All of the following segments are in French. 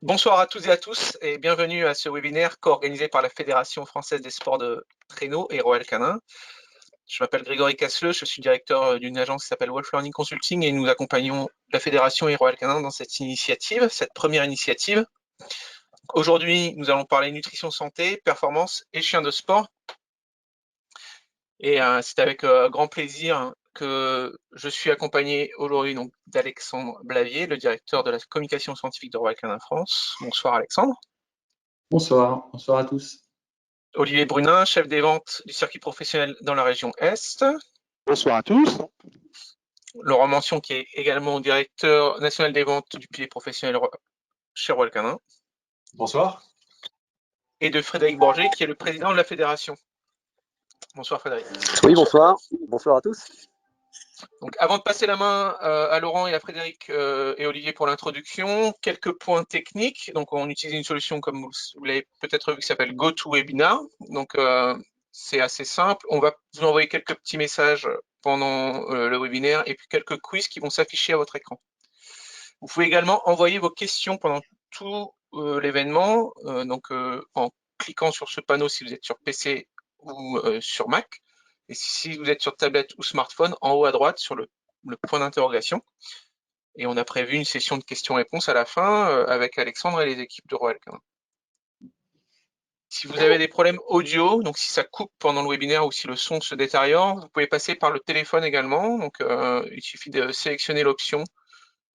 Bonsoir à toutes et à tous et bienvenue à ce webinaire co-organisé par la Fédération française des sports de traîneau et Royal Canin. Je m'appelle Grégory Casseleux, je suis directeur d'une agence qui s'appelle Wolf Learning Consulting et nous accompagnons la Fédération et Royal Canin dans cette initiative, cette première initiative. Aujourd'hui, nous allons parler nutrition santé, performance et chiens de sport. Et c'est avec grand plaisir que je suis accompagné aujourd'hui d'Alexandre Blavier, le directeur de la communication scientifique de Royal Canin France. Bonsoir Alexandre. Bonsoir à tous. Olivier Brunin, chef des ventes du circuit professionnel dans la région Est. Bonsoir à tous. Laurent Mention, qui est également directeur national des ventes du pilier professionnel chez Royal Canin. Bonsoir. Et de Frédéric Borgé, qui est le président de la fédération. Bonsoir Frédéric. Oui, bonsoir. Bonsoir à tous. Donc, avant de passer la main à Laurent et à Frédéric et Olivier pour l'introduction, quelques points techniques. Donc, on utilise une solution, comme vous l'avez peut-être vu, qui s'appelle GoToWebinar. Donc, c'est assez simple. On va vous envoyer quelques petits messages pendant le webinaire et puis quelques quiz qui vont s'afficher à votre écran. Vous pouvez également envoyer vos questions pendant tout l'événement, en cliquant sur ce panneau si vous êtes sur PC ou sur Mac. Et si vous êtes sur tablette ou smartphone, en haut à droite sur le point d'interrogation. Et on a prévu une session de questions-réponses à la fin avec Alexandre et les équipes de Royal Canin. Si vous avez des problèmes audio, donc si ça coupe pendant le webinaire ou si le son se détériore, vous pouvez passer par le téléphone également. Donc il suffit de sélectionner l'option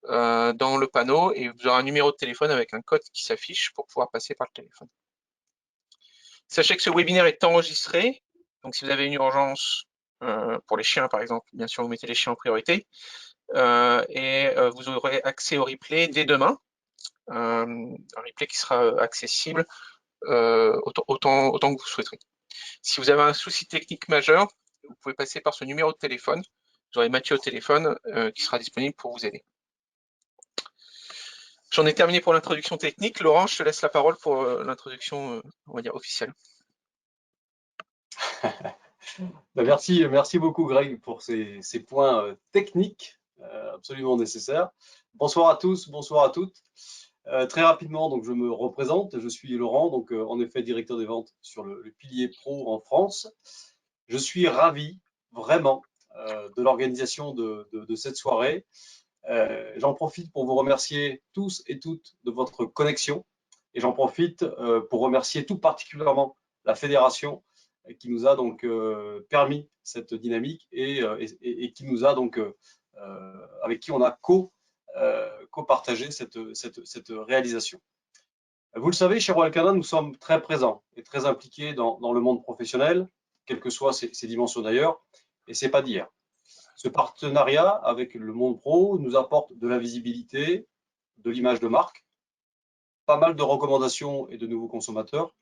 dans le panneau et vous aurez un numéro de téléphone avec un code qui s'affiche pour pouvoir passer par le téléphone. Sachez que ce webinaire est enregistré. Donc, si vous avez une urgence pour les chiens, par exemple, bien sûr, vous mettez les chiens en priorité. Vous aurez accès au replay dès demain. Un replay qui sera accessible autant que vous souhaiterez. Si vous avez un souci technique majeur, vous pouvez passer par ce numéro de téléphone. Vous aurez Mathieu au téléphone qui sera disponible pour vous aider. J'en ai terminé pour l'introduction technique. Laurent, je te laisse la parole pour l'introduction, on va dire, officielle. Merci beaucoup Greg pour ces points techniques absolument nécessaires. Bonsoir à tous, bonsoir à toutes. Très rapidement, donc je me représente, je suis Laurent, donc en effet directeur des ventes sur le pilier pro en France. Je suis ravi vraiment de l'organisation de cette soirée. J'en profite pour vous remercier tous et toutes de votre connexion et j'en profite pour remercier tout particulièrement la fédération qui nous a donc permis cette dynamique et qui nous a donc avec qui on a co-partagé cette réalisation. Vous le savez, chez Royal Canin, nous sommes très présents et très impliqués dans le monde professionnel, quelles que soient ses dimensions d'ailleurs, et c'est pas d'hier. Ce partenariat avec le monde pro nous apporte de la visibilité, de l'image de marque, pas mal de recommandations et de nouveaux consommateurs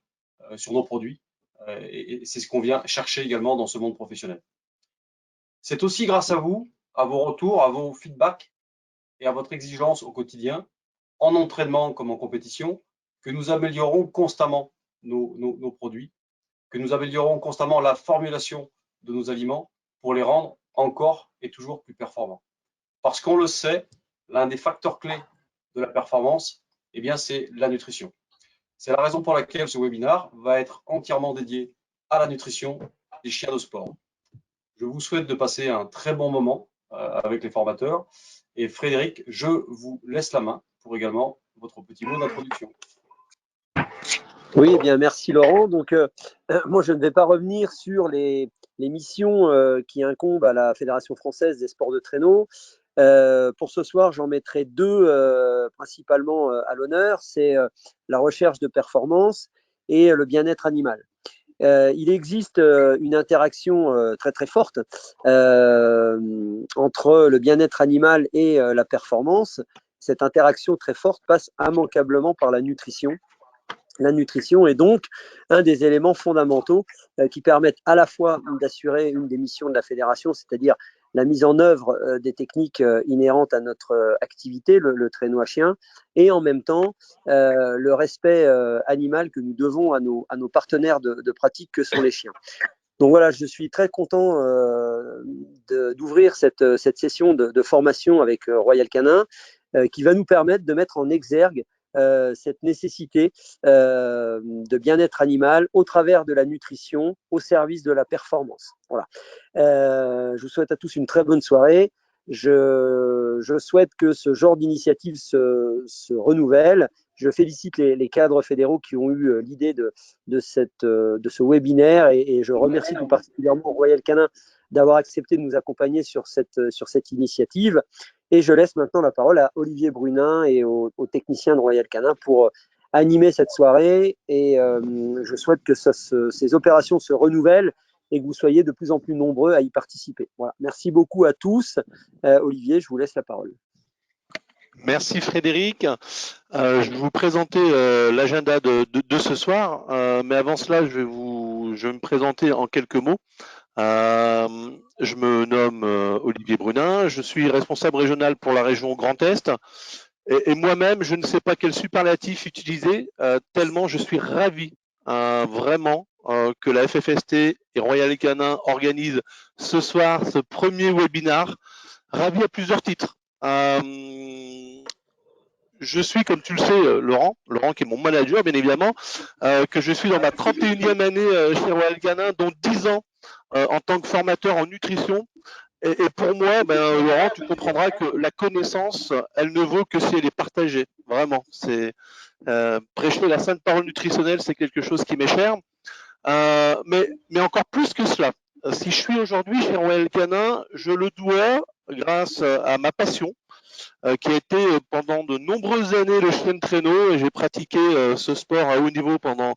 sur nos produits. Et c'est ce qu'on vient chercher également dans ce monde professionnel. C'est aussi grâce à vous, à vos retours, à vos feedbacks et à votre exigence au quotidien, en entraînement comme en compétition, que nous améliorons constamment nos produits, que nous améliorons constamment la formulation de nos aliments pour les rendre encore et toujours plus performants. Parce qu'on le sait, l'un des facteurs clés de la performance, eh bien, c'est la nutrition. C'est la raison pour laquelle ce webinaire va être entièrement dédié à la nutrition des chiens de sport. Je vous souhaite de passer un très bon moment avec les formateurs. Et Frédéric, je vous laisse la main pour également votre petit mot d'introduction. Oui, eh bien, merci Laurent. Donc, moi, je ne vais pas revenir sur les missions qui incombent à la Fédération française des sports de traîneau. Pour ce soir, j'en mettrai deux principalement à l'honneur. C'est la recherche de performance et le bien-être animal. Il existe une interaction très très forte entre le bien-être animal et la performance. Cette interaction très forte passe immanquablement par la nutrition. La nutrition est donc un des éléments fondamentaux qui permettent à la fois d'assurer une des missions de la fédération, c'est-à-dire la mise en œuvre des techniques inhérentes à notre activité, le traîneau à chien, et en même temps le respect animal que nous devons à nos partenaires de pratique que sont les chiens. Donc voilà, je suis très content d'ouvrir cette session de formation avec Royal Canin qui va nous permettre de mettre en exergue cette nécessité de bien-être animal au travers de la nutrition au service de la performance. Voilà. Je vous souhaite à tous une très bonne soirée. Je souhaite que ce genre d'initiative se renouvelle. Je félicite les cadres fédéraux qui ont eu l'idée de ce webinaire et je remercie tout particulièrement Royal Canin d'avoir accepté de nous accompagner sur cette initiative. Et je laisse maintenant la parole à Olivier Brunin et aux techniciens de Royal Canin pour animer cette soirée. Et je souhaite que ces opérations se renouvellent et que vous soyez de plus en plus nombreux à y participer. Voilà. Merci beaucoup à tous. Olivier, je vous laisse la parole. Merci Frédéric. Je vais vous présenter l'agenda de ce soir, mais avant cela, je vais me présenter en quelques mots. Je me nomme Olivier Brunin, je suis responsable régional pour la région Grand Est et moi-même, je ne sais pas quel superlatif utiliser, tellement je suis ravi vraiment que la FFST et Royal Canin organisent ce soir ce premier webinar. Ravi à plusieurs titres. Je suis, comme tu le sais, Laurent qui est mon manager, bien évidemment, que je suis dans ma 31e année chez Royal Canin, dont 10 ans en tant que formateur en nutrition. Et pour moi, Laurent, tu comprendras que la connaissance, elle ne vaut que si elle est partagée. Vraiment, c'est prêcher la sainte parole nutritionnelle, c'est quelque chose qui m'est cher. Mais encore plus que cela, si je suis aujourd'hui chez Royal Canin, je le dois grâce à ma passion, qui a été pendant de nombreuses années le chien de traîneau, et j'ai pratiqué ce sport à haut niveau pendant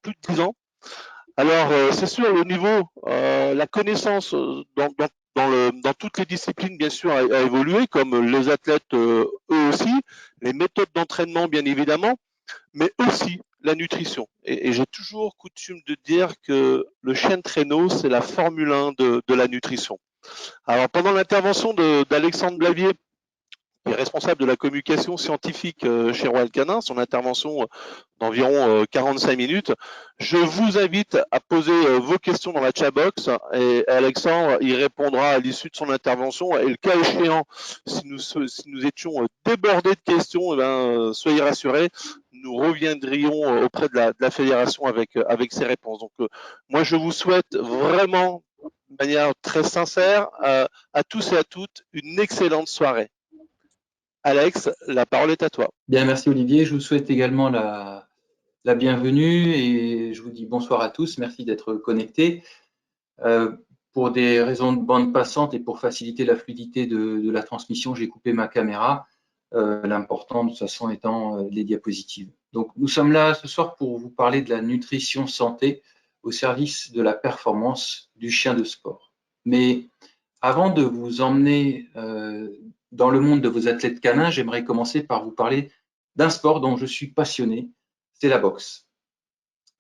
plus de 10 ans. Alors, c'est sûr, le niveau, la connaissance dans toutes les disciplines, bien sûr, a évolué, comme les athlètes eux aussi, les méthodes d'entraînement, bien évidemment, mais aussi la nutrition. Et j'ai toujours coutume de dire que le chien de traîneau, c'est la Formule 1 de la nutrition. Alors, pendant l'intervention d'Alexandre Blavier, qui est responsable de la communication scientifique chez Royal Canin, son intervention d'environ 45 minutes. Je vous invite à poser vos questions dans la chat box et Alexandre y répondra à l'issue de son intervention. Et le cas échéant, si nous étions débordés de questions, soyez rassurés, nous reviendrions auprès de la fédération avec ces réponses. Donc, moi, je vous souhaite vraiment, de manière très sincère, à tous et à toutes, une excellente soirée. Alex, la parole est à toi. Bien, merci Olivier. Je vous souhaite également la bienvenue et je vous dis bonsoir à tous. Merci d'être connectés. Pour des raisons de bande passante et pour faciliter la fluidité de la transmission, j'ai coupé ma caméra. L'important, de toute façon, étant les diapositives. Donc, nous sommes là ce soir pour vous parler de la nutrition santé au service de la performance du chien de sport. Mais avant de vous emmener dans le monde de vos athlètes canins, j'aimerais commencer par vous parler d'un sport dont je suis passionné, c'est la boxe.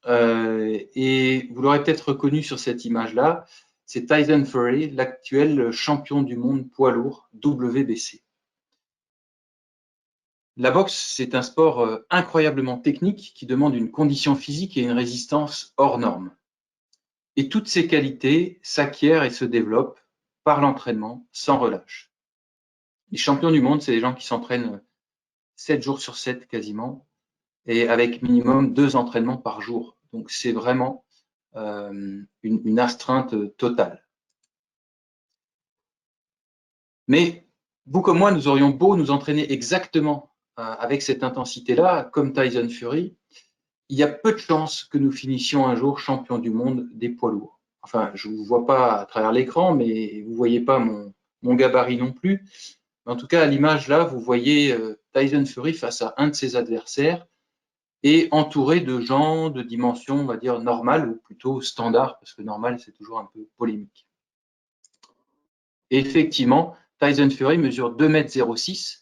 Et vous l'aurez peut-être reconnu sur cette image-là, c'est Tyson Fury, l'actuel champion du monde poids lourd WBC. La boxe, c'est un sport incroyablement technique qui demande une condition physique et une résistance hors norme. Et toutes ces qualités s'acquièrent et se développent par l'entraînement sans relâche. Les champions du monde, c'est les gens qui s'entraînent 7 jours sur 7 quasiment, et avec minimum 2 entraînements par jour. Donc c'est vraiment une astreinte totale. Mais vous comme moi, nous aurions beau nous entraîner exactement avec cette intensité-là, comme Tyson Fury, il y a peu de chances que nous finissions un jour champions du monde des poids lourds. Enfin, je ne vous vois pas à travers l'écran, mais vous ne voyez pas mon gabarit non plus. En tout cas, à l'image là, vous voyez Tyson Fury face à un de ses adversaires et entouré de gens de dimension, on va dire, normale ou plutôt standard, parce que normal, c'est toujours un peu polémique. Et effectivement, Tyson Fury mesure 2,06 m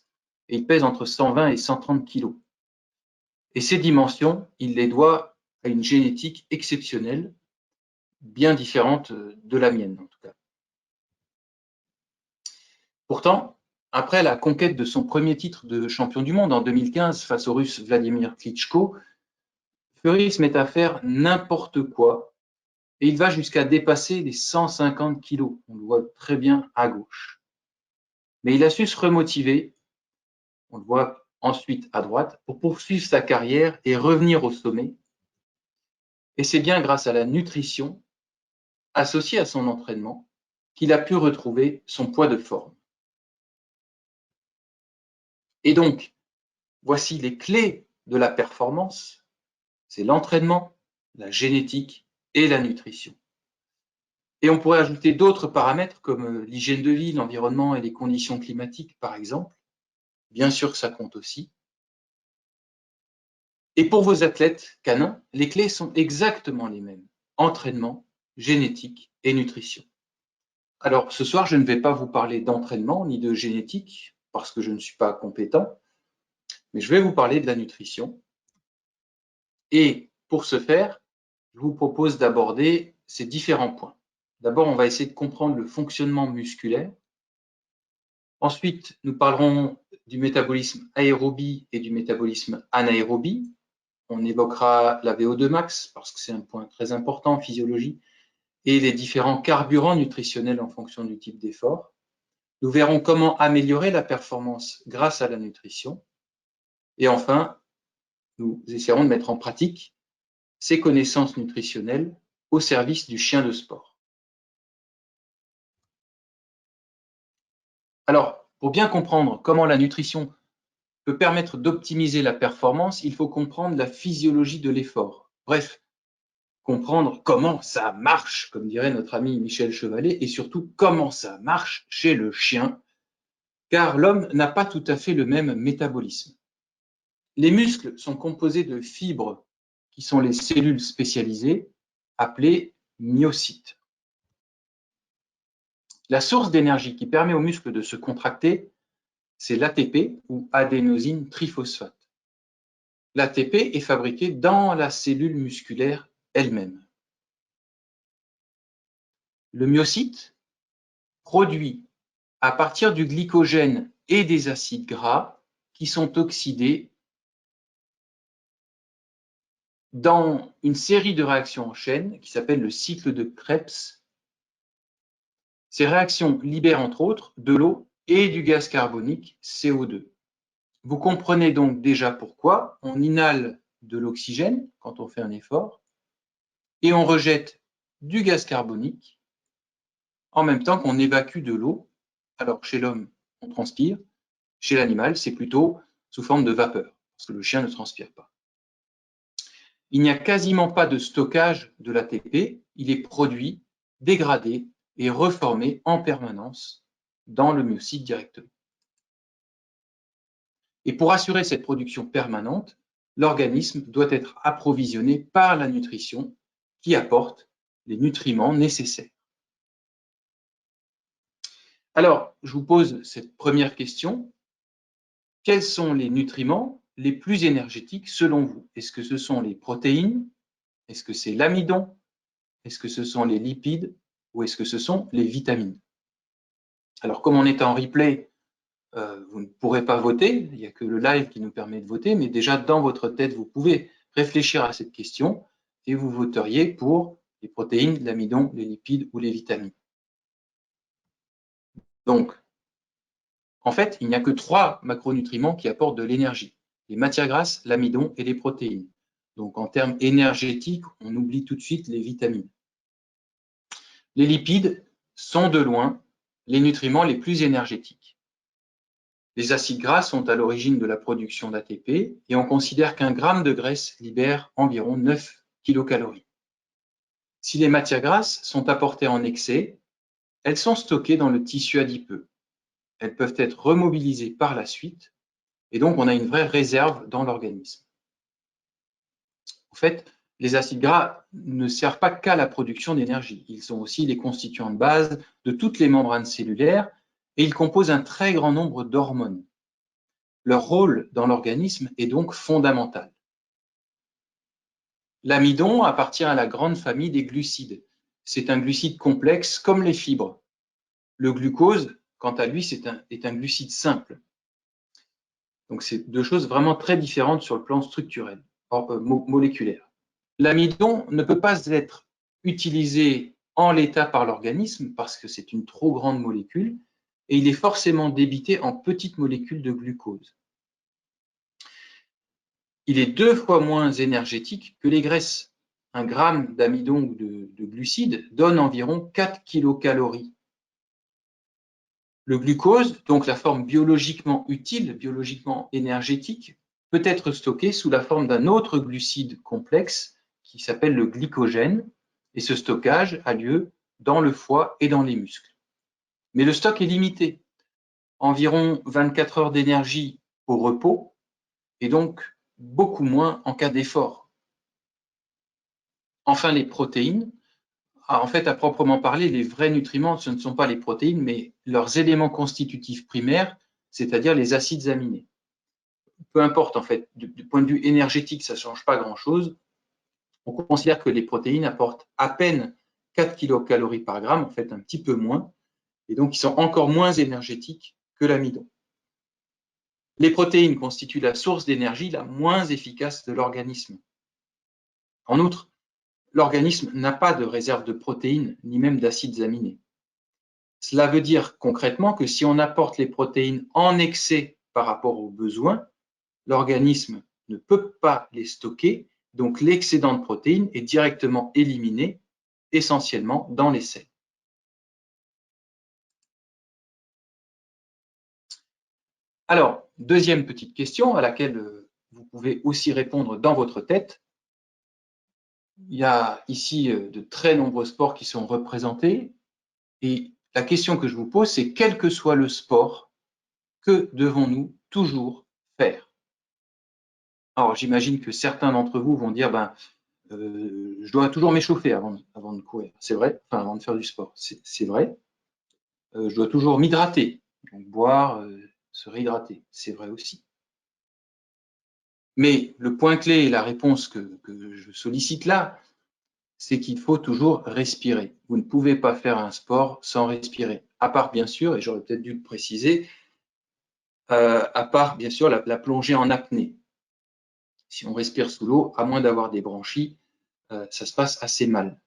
et il pèse entre 120 et 130 kg. Et ces dimensions, il les doit à une génétique exceptionnelle, bien différente de la mienne en tout cas. Pourtant, après la conquête de son premier titre de champion du monde en 2015 face au Russe Vladimir Klitschko, Fury se met à faire n'importe quoi et il va jusqu'à dépasser les 150 kilos. On le voit très bien à gauche. Mais il a su se remotiver. On le voit ensuite à droite, pour poursuivre sa carrière et revenir au sommet. Et c'est bien grâce à la nutrition, associée à son entraînement, qu'il a pu retrouver son poids de forme. Et donc, voici les clés de la performance. C'est l'entraînement, la génétique et la nutrition. Et on pourrait ajouter d'autres paramètres comme l'hygiène de vie, l'environnement et les conditions climatiques, par exemple. Bien sûr que ça compte aussi. Et pour vos athlètes canins, les clés sont exactement les mêmes. Entraînement, génétique et nutrition. Alors, ce soir, je ne vais pas vous parler d'entraînement ni de génétique, parce que je ne suis pas compétent, mais je vais vous parler de la nutrition. Et pour ce faire, je vous propose d'aborder ces différents points. D'abord, on va essayer de comprendre le fonctionnement musculaire. Ensuite, nous parlerons du métabolisme aérobie et du métabolisme anaérobie. On évoquera la VO2 max, parce que c'est un point très important en physiologie, et les différents carburants nutritionnels en fonction du type d'effort. Nous verrons comment améliorer la performance grâce à la nutrition. Et enfin, nous essaierons de mettre en pratique ces connaissances nutritionnelles au service du chien de sport. Alors, pour bien comprendre comment la nutrition peut permettre d'optimiser la performance, il faut comprendre la physiologie de l'effort. Bref, comprendre comment ça marche, comme dirait notre ami Michel Chevalet, et surtout comment ça marche chez le chien, car l'homme n'a pas tout à fait le même métabolisme. Les muscles sont composés de fibres qui sont les cellules spécialisées, appelées myocytes. La source d'énergie qui permet aux muscles de se contracter, c'est l'ATP ou adénosine triphosphate. L'ATP est fabriqué dans la cellule musculaire elle-même. Le myocyte produit à partir du glycogène et des acides gras qui sont oxydés dans une série de réactions en chaîne qui s'appelle le cycle de Krebs. Ces réactions libèrent entre autres de l'eau et du gaz carbonique CO2. Vous comprenez donc déjà pourquoi on inhale de l'oxygène quand on fait un effort et on rejette du gaz carbonique en même temps qu'on évacue de l'eau. Alors chez l'homme, on transpire, chez l'animal, c'est plutôt sous forme de vapeur, parce que le chien ne transpire pas. Il n'y a quasiment pas de stockage de l'ATP, il est produit, dégradé et reformé en permanence dans le myocyte directement. Et pour assurer cette production permanente, l'organisme doit être approvisionné par la nutrition qui apporte les nutriments nécessaires. Alors, je vous pose cette première question. Quels sont les nutriments les plus énergétiques selon vous? Est-ce que ce sont les protéines? Est-ce que c'est l'amidon? Est-ce que ce sont les lipides? Ou est-ce que ce sont les vitamines? Alors, comme on est en replay, vous ne pourrez pas voter, il n'y a que le live qui nous permet de voter, mais déjà dans votre tête, vous pouvez réfléchir à cette question et vous voteriez pour les protéines, l'amidon, les lipides ou les vitamines. Donc, en fait, il n'y a que 3 macronutriments qui apportent de l'énergie, les matières grasses, l'amidon et les protéines. Donc, en termes énergétiques, on oublie tout de suite les vitamines. Les lipides sont de loin les nutriments les plus énergétiques. Les acides gras sont à l'origine de la production d'ATP et on considère qu'un gramme de graisse libère environ 9 kilocalories. Si les matières grasses sont apportées en excès, elles sont stockées dans le tissu adipeux. Elles peuvent être remobilisées par la suite et donc on a une vraie réserve dans l'organisme. En fait, les acides gras ne servent pas qu'à la production d'énergie. Ils sont aussi les constituants de base de toutes les membranes cellulaires et ils composent un très grand nombre d'hormones. Leur rôle dans l'organisme est donc fondamental. L'amidon appartient à la grande famille des glucides. C'est un glucide complexe comme les fibres. Le glucose, quant à lui, est un glucide simple. Donc c'est deux choses vraiment très différentes sur le plan structurel, moléculaire. L'amidon ne peut pas être utilisé en l'état par l'organisme parce que c'est une trop grande molécule et il est forcément débité en petites molécules de glucose. il est 2 fois moins énergétique que les graisses. Un gramme d'amidon ou de glucides donne environ 4 kilocalories. Le glucose, donc la forme biologiquement utile, biologiquement énergétique, peut être stocké sous la forme d'un autre glucide complexe qui s'appelle le glycogène, et ce stockage a lieu dans le foie et dans les muscles. Mais le stock est limité, environ 24 heures d'énergie au repos, et donc beaucoup moins en cas d'effort. Enfin, les protéines. En fait, à proprement parler, les vrais nutriments, ce ne sont pas les protéines, mais leurs éléments constitutifs primaires, c'est-à-dire les acides aminés. Peu importe, en fait, du point de vue énergétique, ça ne change pas grand-chose. On considère que les protéines apportent à peine 4 kilocalories par gramme, en fait un petit peu moins, et donc ils sont encore moins énergétiques que l'amidon. Les protéines constituent la source d'énergie la moins efficace de l'organisme. En outre, l'organisme n'a pas de réserve de protéines, ni même d'acides aminés. Cela veut dire concrètement que si on apporte les protéines en excès par rapport aux besoins, l'organisme ne peut pas les stocker, donc l'excédent de protéines est directement éliminé, essentiellement dans les selles. Alors, deuxième petite question à laquelle vous pouvez aussi répondre dans votre tête. Il y a ici de très nombreux sports qui sont représentés et la question que je vous pose, c'est quel que soit le sport, que devons-nous toujours faire? Alors, j'imagine que certains d'entre vous vont dire, je dois toujours m'échauffer avant de courir. C'est vrai, enfin, avant de faire du sport. C'est vrai. Je dois toujours m'hydrater, donc boire, se réhydrater. C'est vrai aussi. Mais le point clé et la réponse que je sollicite là, c'est qu'il faut toujours respirer. Vous ne pouvez pas faire un sport sans respirer. À part, bien sûr, et j'aurais peut-être dû le préciser, à part, bien sûr, la plongée en apnée. Si on respire sous l'eau, à moins d'avoir des branchies, ça se passe assez mal.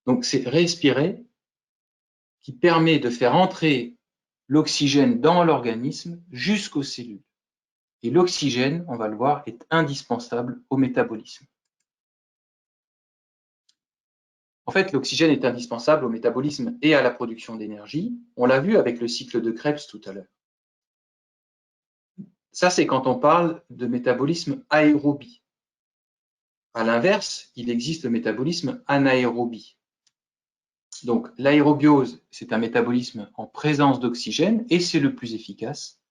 Donc, c'est respirer qui permet de faire entrer l'oxygène dans l'organisme jusqu'aux cellules. Et l'oxygène, on va le voir, est indispensable au métabolisme. En fait, l'oxygène est indispensable au métabolisme et à la production d'énergie. On l'a vu avec le cycle de Krebs tout à l'heure. Ça, c'est quand on parle de métabolisme aérobie. À l'inverse, il existe le métabolisme anaérobie. Donc, l'aérobiose, c'est un métabolisme en présence d'oxygène et c'est le plus efficace.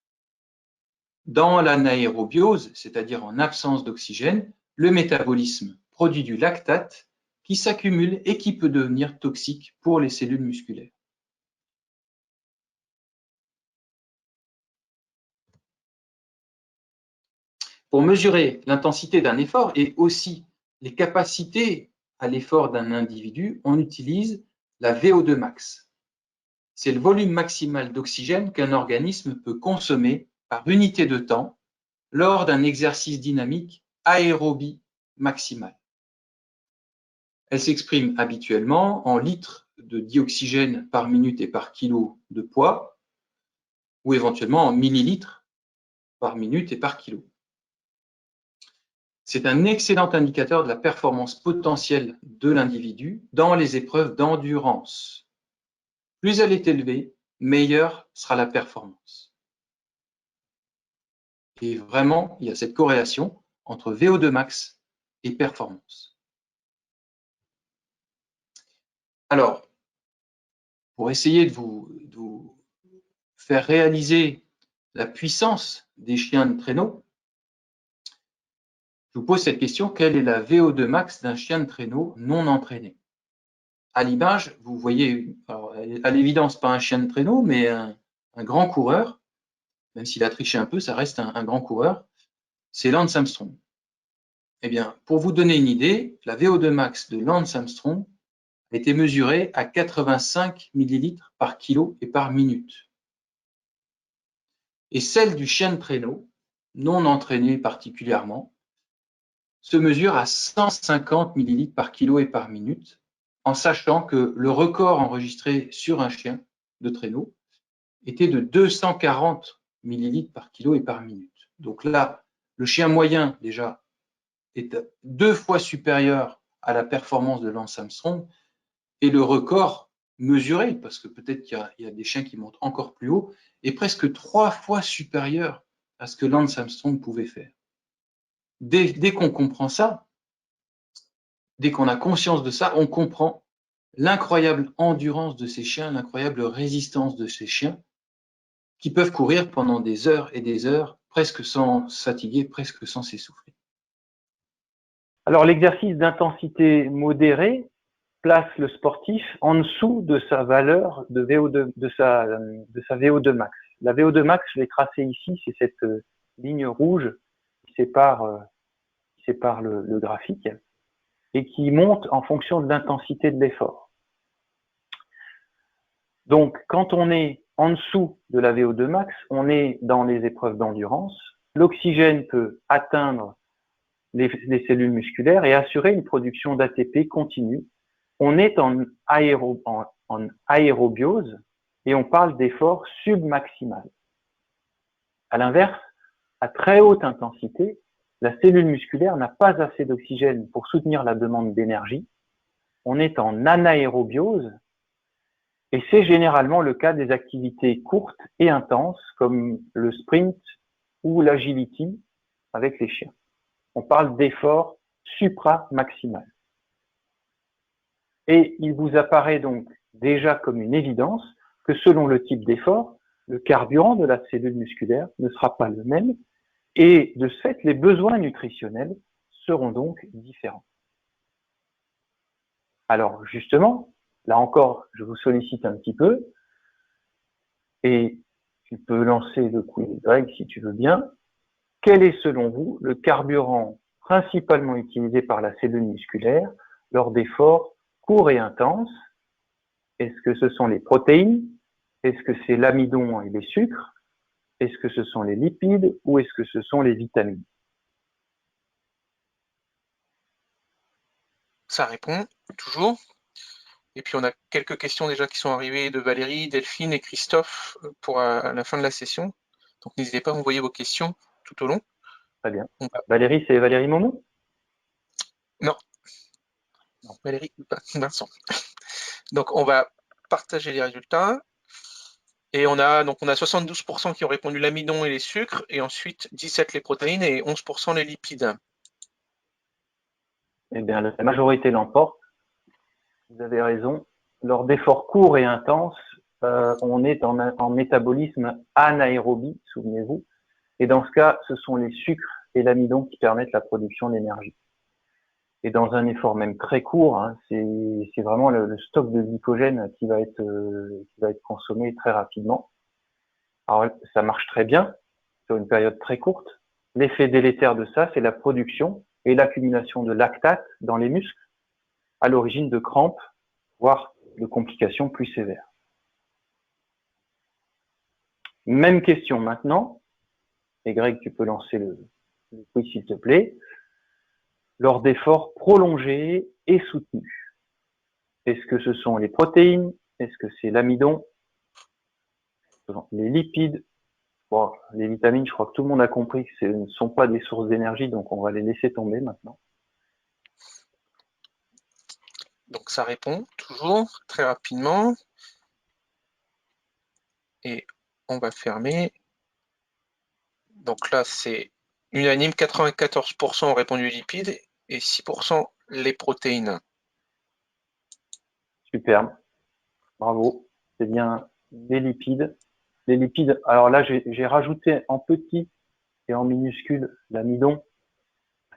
Dans l'anaérobiose, c'est-à-dire en absence d'oxygène, le métabolisme produit du lactate qui s'accumule et qui peut devenir toxique pour les cellules musculaires. Pour mesurer l'intensité d'un effort et aussi les capacités à l'effort d'un individu, on utilise la VO2 max. C'est le volume maximal d'oxygène qu'un organisme peut consommer par unité de temps lors d'un exercice dynamique aérobie maximale. Elle s'exprime habituellement en litres de dioxygène par minute et par kilo de poids, ou éventuellement en millilitres par minute et par kilo. C'est un excellent indicateur de la performance potentielle de l'individu dans les épreuves d'endurance. Plus elle est élevée, meilleure sera la performance. Et vraiment, il y a cette corrélation entre VO2 max et performance. Alors, pour essayer de vous faire réaliser la puissance des chiens de traîneau, je vous pose cette question, quelle est la VO2 max d'un chien de traîneau non entraîné? À l'image, vous voyez, alors, à l'évidence, pas un chien de traîneau, mais un grand coureur, même s'il a triché un peu, ça reste un grand coureur, c'est Lance Armstrong. Eh bien, pour vous donner une idée, la VO2 max de Lance Armstrong a été mesurée à 85 millilitres par kilo et par minute. Et celle du chien de traîneau, non entraîné particulièrement, se mesure à 150 millilitres par kilo et par minute, en sachant que le record enregistré sur un chien de traîneau était de 240 millilitres par kilo et par minute. Donc là, Le chien moyen, déjà, est 2 fois supérieur à la performance de Lance Armstrong, et le record mesuré, parce que peut-être qu'il y a des chiens qui montent encore plus haut, est presque 3 fois supérieur à ce que Lance Armstrong pouvait faire. Dès qu'on comprend ça, dès qu'on a conscience de ça, on comprend l'incroyable endurance de ces chiens, l'incroyable résistance de ces chiens, qui peuvent courir pendant des heures et des heures, presque sans se fatiguer, presque sans s'essouffler. Alors l'exercice d'intensité modérée place le sportif en dessous de sa valeur de VO2, de sa VO2 max. La VO2 max, je l'ai tracée ici, c'est cette ligne rouge qui sépare le graphique et qui monte en fonction de l'intensité de l'effort. Donc, quand on est en dessous de la VO2 max, on est dans les épreuves d'endurance. L'oxygène peut atteindre les cellules musculaires et assurer une production d'ATP continue. On est en aérobiose et on parle d'effort submaximal. À l'inverse, à très haute intensité, la cellule musculaire n'a pas assez d'oxygène pour soutenir la demande d'énergie. On est en anaérobiose et c'est généralement le cas des activités courtes et intenses comme le sprint ou l'agility avec les chiens. On parle d'effort supramaximal. Et il vous apparaît donc déjà comme une évidence que selon le type d'effort, le carburant de la cellule musculaire ne sera pas le même et de ce fait, les besoins nutritionnels seront donc différents. Alors justement, là encore, je vous sollicite un petit peu et tu peux lancer le quiz Greg si tu veux bien. Quel est selon vous le carburant principalement utilisé par la cellule musculaire lors d'efforts courts et intenses? Est-ce que ce sont les protéines? Est-ce que c'est l'amidon et les sucres? Est-ce que ce sont les lipides ou est-ce que ce sont les vitamines? Ça répond, toujours. Et puis on a quelques questions déjà qui sont arrivées de Valérie, Delphine et Christophe pour la fin de la session. Donc n'hésitez pas à envoyer vos questions tout au long. Très bien. Valérie, c'est Valérie Momon? Non. Valérie, Vincent. Donc on va partager les résultats. Et on a 72% qui ont répondu l'amidon et les sucres, et ensuite 17 les protéines et 11% les lipides. Eh bien, la majorité l'emporte. Vous avez raison. Lors d'efforts courts et intenses, on est en métabolisme anaérobie, souvenez-vous. Et dans ce cas, ce sont les sucres et l'amidon qui permettent la production d'énergie. Et dans un effort même très court, hein, c'est vraiment le stock de glycogène qui va être consommé très rapidement. Alors ça marche très bien sur une période très courte. L'effet délétère de ça, c'est la production et l'accumulation de lactate dans les muscles, à l'origine de crampes, voire de complications plus sévères. Même question maintenant. Et Greg, tu peux lancer le quiz s'il te plaît. Lors d'efforts prolongés et soutenus. Est-ce que ce sont les protéines? Est-ce que c'est l'amidon? Les lipides? Bon, les vitamines, je crois que tout le monde a compris que ce ne sont pas des sources d'énergie, donc on va les laisser tomber maintenant. Donc ça répond toujours très rapidement. Et on va fermer. Donc là, c'est unanime, 94% ont répondu lipides et 6% les protéines. Superbe. Bravo. C'est bien les lipides. Les lipides, alors là, j'ai rajouté en petit et en minuscule l'amidon.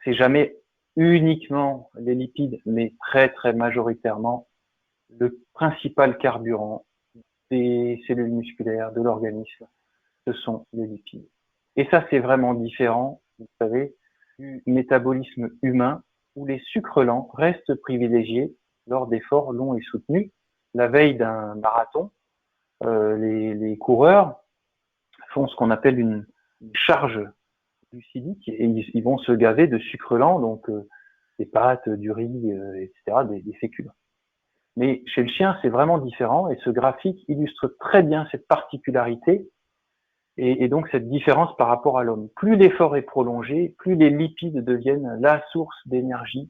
C'est jamais uniquement les lipides, mais très, très majoritairement le principal carburant des cellules musculaires, de l'organisme, ce sont les lipides. Et ça, c'est vraiment différent, vous savez, du métabolisme humain où les sucres lents restent privilégiés lors d'efforts longs et soutenus. La veille d'un marathon, les coureurs font ce qu'on appelle une charge glucidique et ils vont se gaver de sucre lent, donc des pâtes, du riz, etc., des féculents. Mais chez le chien, c'est vraiment différent et ce graphique illustre très bien cette particularité et donc cette différence par rapport à l'homme. Plus l'effort est prolongé, plus les lipides deviennent la source d'énergie.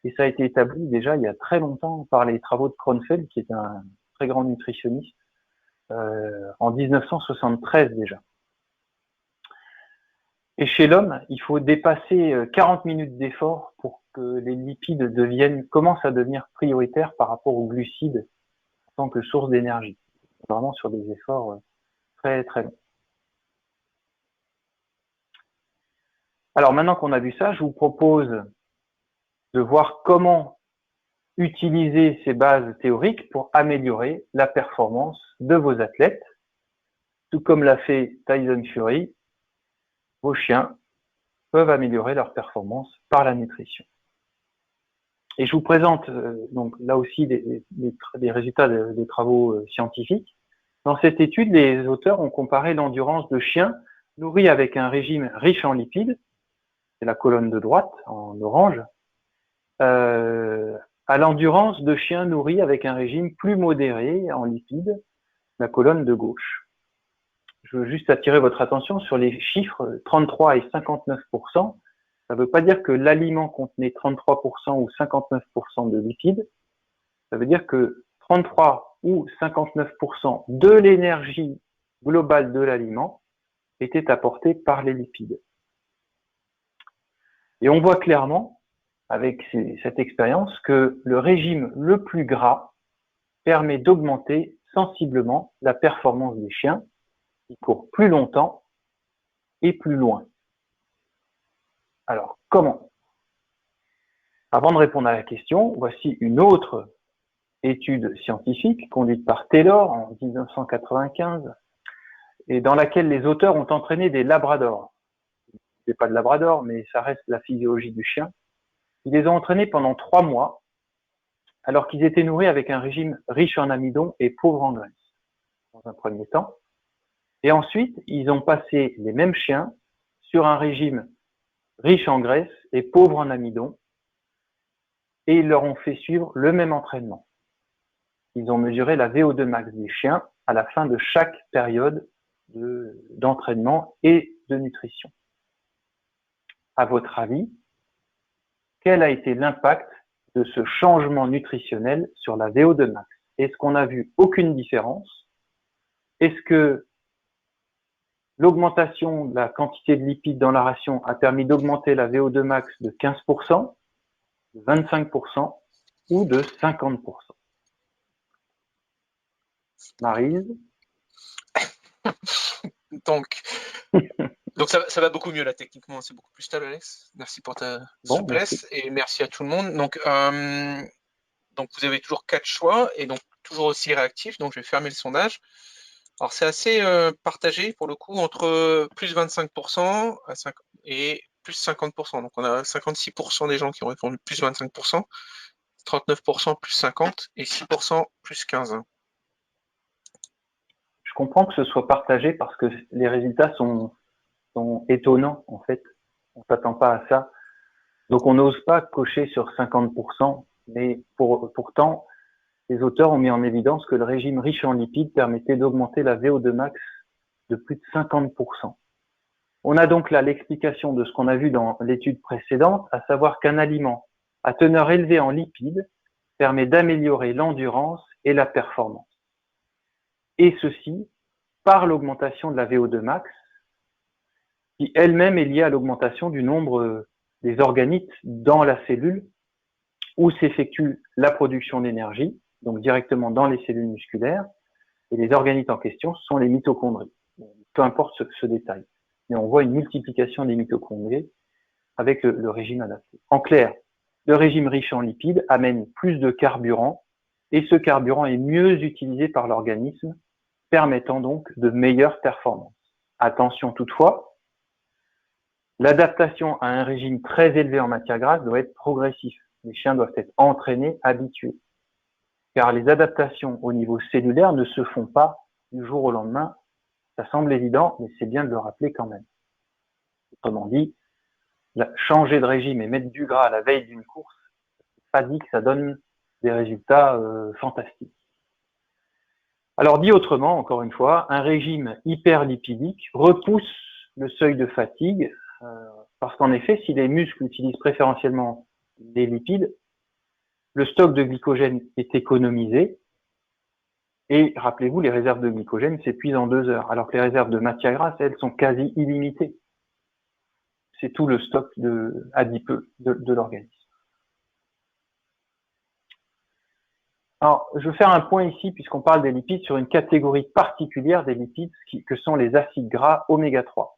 Et ça a été établi déjà il y a très longtemps par les travaux de Kronfeld, qui est un très grand nutritionniste, en 1973 déjà. Et chez l'homme, il faut dépasser 40 minutes d'effort pour que les lipides commencent à devenir prioritaires par rapport aux glucides en tant que source d'énergie. Vraiment sur des efforts très très longs. Alors maintenant qu'on a vu ça, je vous propose de voir comment utiliser ces bases théoriques pour améliorer la performance de vos athlètes. Tout comme l'a fait Tyson Fury, vos chiens peuvent améliorer leur performance par la nutrition. Et je vous présente donc là aussi des résultats des travaux scientifiques. Dans cette étude, les auteurs ont comparé l'endurance de chiens nourris avec un régime riche en lipides, c'est la colonne de droite en orange, à l'endurance de chiens nourris avec un régime plus modéré en lipides, la colonne de gauche. Je veux juste attirer votre attention sur les chiffres 33 et 59%. Ça ne veut pas dire que l'aliment contenait 33% ou 59% de lipides. Ça veut dire que 33 ou 59% de l'énergie globale de l'aliment était apportée par les lipides. Et on voit clairement, avec cette expérience, que le régime le plus gras permet d'augmenter sensiblement la performance des chiens qui courent plus longtemps et plus loin. Alors, comment? Avant de répondre à la question, voici une autre étude scientifique conduite par Taylor en 1995 et dans laquelle les auteurs ont entraîné des labradors. C'est pas de labrador, mais ça reste la physiologie du chien. Ils les ont entraînés pendant 3 mois alors qu'ils étaient nourris avec un régime riche en amidon et pauvre en graisse, dans un premier temps. Et ensuite, ils ont passé les mêmes chiens sur un régime riche en graisse et pauvre en amidon, et ils leur ont fait suivre le même entraînement. Ils ont mesuré la VO2 max des chiens à la fin de chaque période d'entraînement et de nutrition. À votre avis, quel a été l'impact de ce changement nutritionnel sur la VO2 max? Est-ce qu'on a vu aucune différence? Est-ce que l'augmentation de la quantité de lipides dans la ration a permis d'augmenter la VO2 max de 15%, de 25% ou de 50%? Maryse? Donc ça va beaucoup mieux là techniquement, c'est beaucoup plus stable, Alex. Merci pour ta souplesse et merci à tout le monde. Donc vous avez toujours 4 choix et donc toujours aussi réactifs. Donc je vais fermer le sondage. Alors c'est assez partagé pour le coup entre plus 25% et plus 50%. Donc on a 56% des gens qui ont répondu plus 25%, 39% plus 50% et 6% plus 15%. Je comprends que ce soit partagé parce que les résultats sont étonnants en fait. On s'attend pas à ça. Donc on n'ose pas cocher sur 50%, mais pourtant, les auteurs ont mis en évidence que le régime riche en lipides permettait d'augmenter la VO2 max de plus de 50%. On a donc là l'explication de ce qu'on a vu dans l'étude précédente, à savoir qu'un aliment à teneur élevée en lipides permet d'améliorer l'endurance et la performance. Et ceci par l'augmentation de la VO2 max, qui elle-même est liée à l'augmentation du nombre des organites dans la cellule où s'effectue la production d'énergie, donc directement dans les cellules musculaires. Et les organites en question sont les mitochondries. Peu importe ce détail. Mais on voit une multiplication des mitochondries avec le régime adapté. En clair, le régime riche en lipides amène plus de carburant et ce carburant est mieux utilisé par l'organisme, permettant donc de meilleures performances. Attention toutefois, l'adaptation à un régime très élevé en matière grasse doit être progressif. Les chiens doivent être entraînés, habitués. Car les adaptations au niveau cellulaire ne se font pas du jour au lendemain. Ça semble évident, mais c'est bien de le rappeler quand même. Autrement dit, changer de régime et mettre du gras à la veille d'une course, c'est pas dit que ça donne des résultats fantastiques. Alors dit autrement, encore une fois, un régime hyperlipidique repousse le seuil de fatigue parce qu'en effet, si les muscles utilisent préférentiellement des lipides, le stock de glycogène est économisé et rappelez-vous, les réserves de glycogène s'épuisent en 2 heures, alors que les réserves de matière grasse, elles, sont quasi illimitées. C'est tout le stock adipeux de l'organisme. Alors, je vais faire un point ici, puisqu'on parle des lipides, sur une catégorie particulière des lipides, que sont les acides gras oméga 3.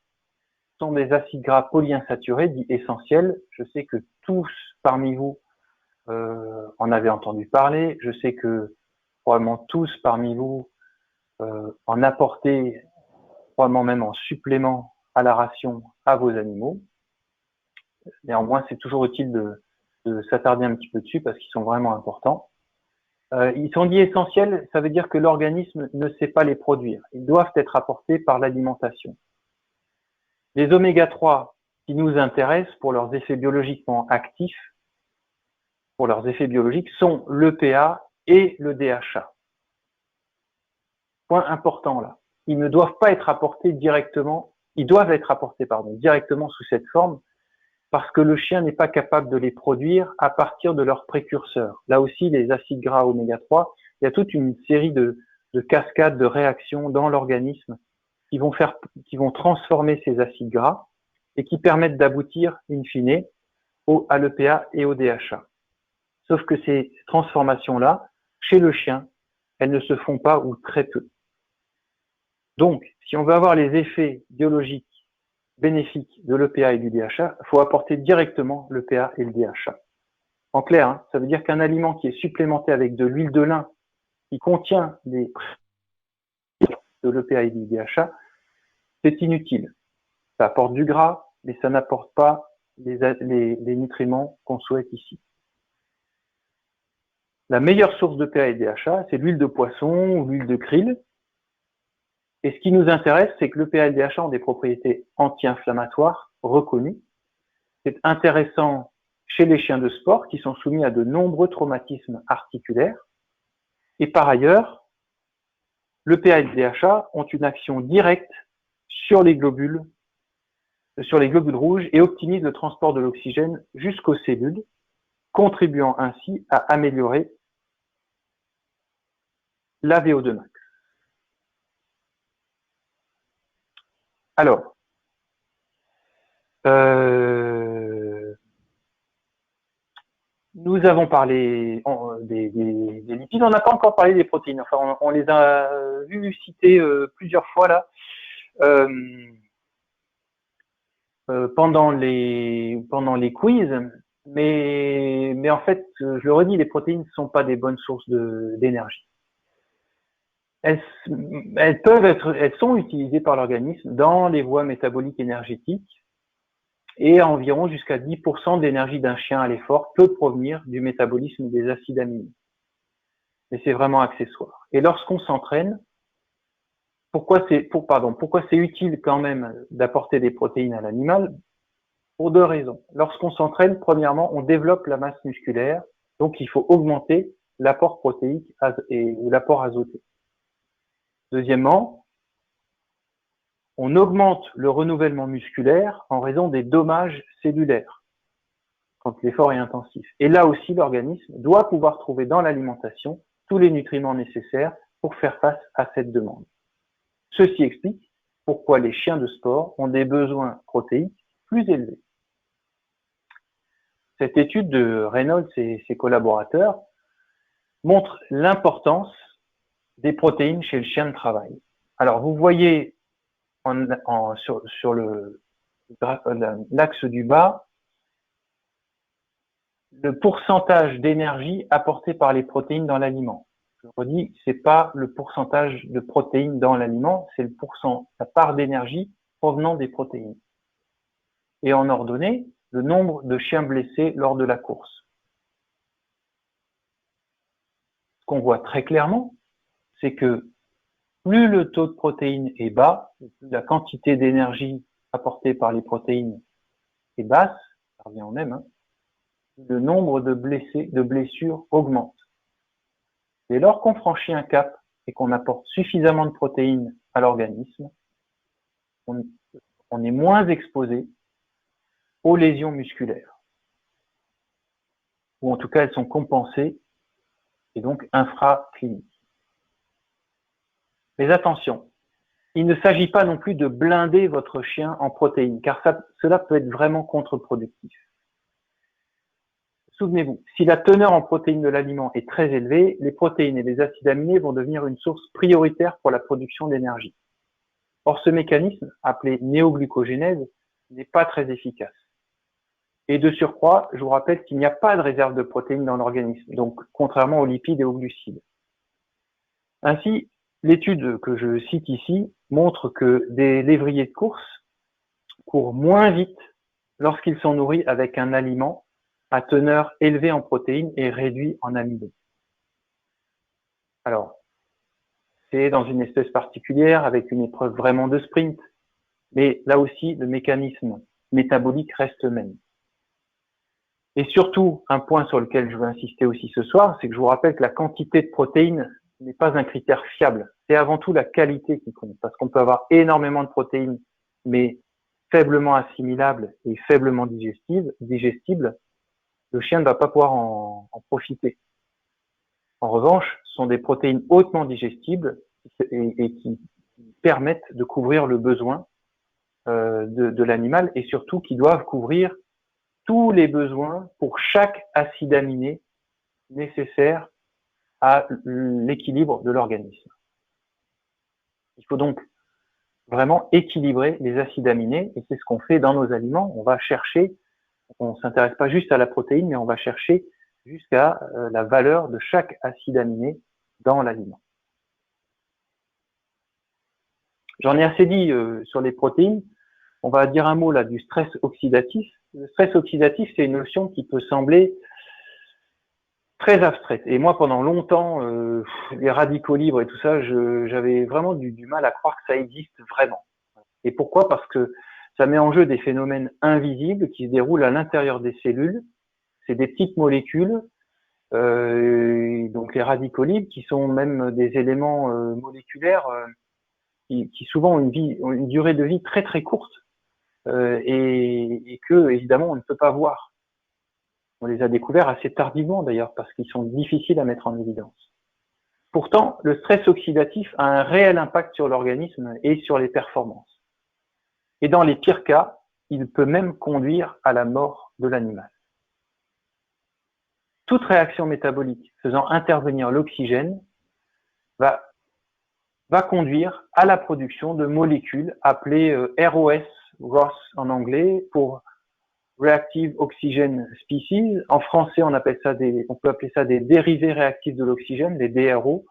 Ce sont des acides gras polyinsaturés, dits essentiels. Je sais que tous parmi vous en avez entendu parler. Je sais que probablement tous parmi vous en apportez, probablement même en supplément à la ration à vos animaux. Néanmoins, c'est toujours utile de s'attarder un petit peu dessus parce qu'ils sont vraiment importants. Ils sont dits essentiels, ça veut dire que l'organisme ne sait pas les produire. Ils doivent être apportés par l'alimentation. Les oméga 3 qui nous intéressent pour leurs effets biologiquement actifs, pour leurs effets biologiques, sont l'EPA et le DHA. Point important là. Ils ne doivent pas être apportés directement, ils doivent être apportés, directement sous cette forme, parce que le chien n'est pas capable de les produire à partir de leurs précurseurs. Là aussi, les acides gras oméga 3, il y a toute une série de cascades de réactions dans l'organisme qui vont transformer ces acides gras et qui permettent d'aboutir, in fine, à l'EPA et au DHA. Sauf que ces transformations-là, chez le chien, elles ne se font pas ou très peu. Donc, si on veut avoir les effets biologiques bénéfique de l'EPA et du DHA, il faut apporter directement l'EPA et le DHA. En clair, ça veut dire qu'un aliment qui est supplémenté avec de l'huile de lin qui contient de l'EPA et du DHA, c'est inutile. Ça apporte du gras, mais ça n'apporte pas les nutriments qu'on souhaite ici. La meilleure source d'EPA et de DHA, c'est l'huile de poisson ou l'huile de krill. Et ce qui nous intéresse, c'est que l'EPA et le DHA ont des propriétés anti-inflammatoires reconnues. C'est intéressant chez les chiens de sport qui sont soumis à de nombreux traumatismes articulaires. Et par ailleurs, l'EPA et le DHA ont une action directe sur les globules rouges et optimisent le transport de l'oxygène jusqu'aux cellules, contribuant ainsi à améliorer la VO2 max. Alors, nous avons parlé des lipides, on n'a pas encore parlé des protéines. Enfin, on les a vus citer plusieurs fois là pendant les quiz, mais en fait, je le redis, les protéines ne sont pas des bonnes sources d'énergie. Elles sont utilisées par l'organisme dans les voies métaboliques énergétiques et environ jusqu'à 10% d'énergie d'un chien à l'effort peut provenir du métabolisme des acides aminés. Mais c'est vraiment accessoire. Et lorsqu'on s'entraîne, pourquoi c'est utile quand même d'apporter des protéines à l'animal? Pour 2 raisons. Lorsqu'on s'entraîne, premièrement, on développe la masse musculaire, donc il faut augmenter l'apport protéique ou l'apport azoté. Deuxièmement, on augmente le renouvellement musculaire en raison des dommages cellulaires quand l'effort est intensif. Et là aussi, l'organisme doit pouvoir trouver dans l'alimentation tous les nutriments nécessaires pour faire face à cette demande. Ceci explique pourquoi les chiens de sport ont des besoins protéiques plus élevés. Cette étude de Reynolds et ses collaborateurs montre l'importance des protéines chez le chien de travail. Alors, vous voyez sur l'axe du bas le pourcentage d'énergie apporté par les protéines dans l'aliment. Je redis, c'est pas le pourcentage de protéines dans l'aliment, c'est la part d'énergie provenant des protéines. Et en ordonnée, le nombre de chiens blessés lors de la course. Ce qu'on voit très clairement, c'est que plus le taux de protéines est bas, plus la quantité d'énergie apportée par les protéines est basse, ça revient au même, le nombre de blessures augmente. Dès lors qu'on franchit un cap et qu'on apporte suffisamment de protéines à l'organisme, on est moins exposé aux lésions musculaires. Ou en tout cas, elles sont compensées et donc infracliniques. Mais attention, il ne s'agit pas non plus de blinder votre chien en protéines, car cela peut être vraiment contre-productif. Souvenez-vous, si la teneur en protéines de l'aliment est très élevée, les protéines et les acides aminés vont devenir une source prioritaire pour la production d'énergie. Or, ce mécanisme, appelé néoglucogénèse, n'est pas très efficace. Et de surcroît, je vous rappelle qu'il n'y a pas de réserve de protéines dans l'organisme, donc contrairement aux lipides et aux glucides. Ainsi, l'étude que je cite ici montre que des lévriers de course courent moins vite lorsqu'ils sont nourris avec un aliment à teneur élevée en protéines et réduit en amidon. Alors, c'est dans une espèce particulière avec une épreuve vraiment de sprint, mais là aussi, le mécanisme métabolique reste le même. Et surtout, un point sur lequel je veux insister aussi ce soir, c'est que je vous rappelle que la quantité de protéines n'est pas un critère fiable. C'est avant tout la qualité qui compte, parce qu'on peut avoir énormément de protéines, mais faiblement assimilables et faiblement digestibles. Le chien ne va pas pouvoir en profiter. En revanche, ce sont des protéines hautement digestibles et qui permettent de couvrir le besoin de l'animal et surtout qui doivent couvrir tous les besoins pour chaque acide aminé nécessaire à l'équilibre de l'organisme. Il faut donc vraiment équilibrer les acides aminés et c'est ce qu'on fait dans nos aliments. On va chercher, on ne s'intéresse pas juste à la protéine, mais on va chercher jusqu'à la valeur de chaque acide aminé dans l'aliment. J'en ai assez dit sur les protéines. On va dire un mot là du stress oxydatif. Le stress oxydatif, c'est une notion qui peut sembler très abstraite. Et moi, pendant longtemps, les radicaux libres et tout ça, j'avais vraiment du mal à croire que ça existe vraiment. Et pourquoi? Parce que ça met en jeu des phénomènes invisibles qui se déroulent à l'intérieur des cellules. C'est des petites molécules, donc les radicaux libres, qui sont même des éléments moléculaires qui souvent ont une durée de vie très très courte et que évidemment on ne peut pas voir. On les a découverts assez tardivement d'ailleurs parce qu'ils sont difficiles à mettre en évidence. Pourtant, le stress oxydatif a un réel impact sur l'organisme et sur les performances. Et dans les pires cas, il peut même conduire à la mort de l'animal. Toute réaction métabolique faisant intervenir l'oxygène va conduire à la production de molécules appelées ROS en anglais pour Reactive Oxygen Species. En français, on peut appeler ça des dérivés réactifs de l'oxygène, les DRO,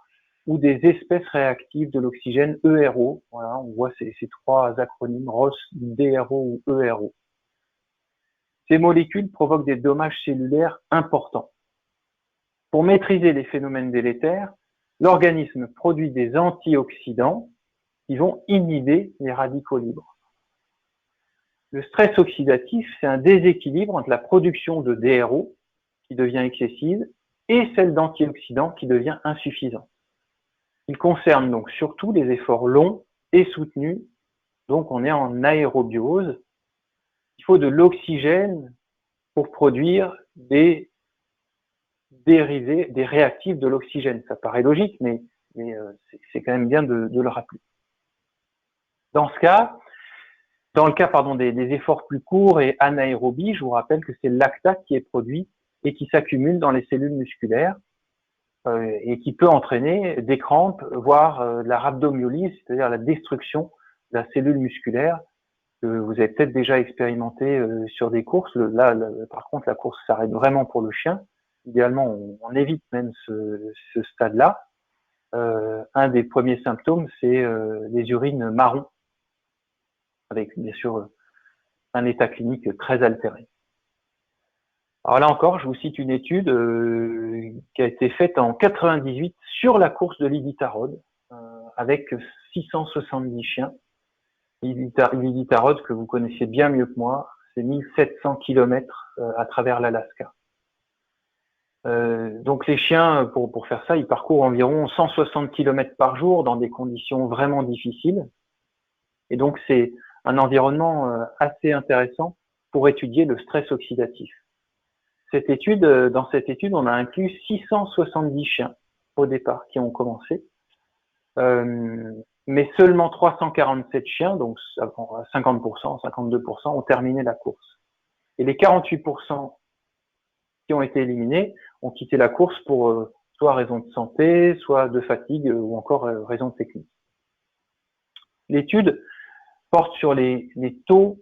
ou des espèces réactives de l'oxygène, ERO. Voilà, on voit ces trois acronymes, ROS, DRO ou ERO. Ces molécules provoquent des dommages cellulaires importants. Pour maîtriser les phénomènes délétères, l'organisme produit des antioxydants qui vont inhiber les radicaux libres. Le stress oxydatif, c'est un déséquilibre entre la production de DRO, qui devient excessive, et celle d'antioxydants, qui devient insuffisante. Il concerne donc surtout les efforts longs et soutenus, donc on est en aérobiose. Il faut de l'oxygène pour produire des dérivés, des réactifs de l'oxygène. Ça paraît logique, mais c'est quand même bien de le rappeler. Dans le cas des efforts plus courts et anaérobies, je vous rappelle que c'est le lactate qui est produit et qui s'accumule dans les cellules musculaires et qui peut entraîner des crampes, voire la rhabdomyolyse, c'est-à-dire la destruction de la cellule musculaire. Vous avez peut-être déjà expérimenté sur des courses. Par contre, la course s'arrête vraiment pour le chien. Idéalement, on évite même ce stade-là. Un des premiers symptômes, c'est les urines marron, avec bien sûr un état clinique très altéré. Alors là encore, je vous cite une étude qui a été faite en 98 sur la course de l'Iditarod avec 670 chiens. L'Iditarod que vous connaissez bien mieux que moi, c'est 1700 km à travers l'Alaska. Donc les chiens, pour faire ça, ils parcourent environ 160 km par jour dans des conditions vraiment difficiles. Et donc c'est un environnement assez intéressant pour étudier le stress oxydatif. Dans cette étude, on a inclus 670 chiens au départ qui ont commencé, mais seulement 347 chiens, donc à 50%, 52%, ont terminé la course. Et les 48% qui ont été éliminés ont quitté la course pour soit raison de santé, soit de fatigue ou encore raison technique. L'étude porte sur les taux,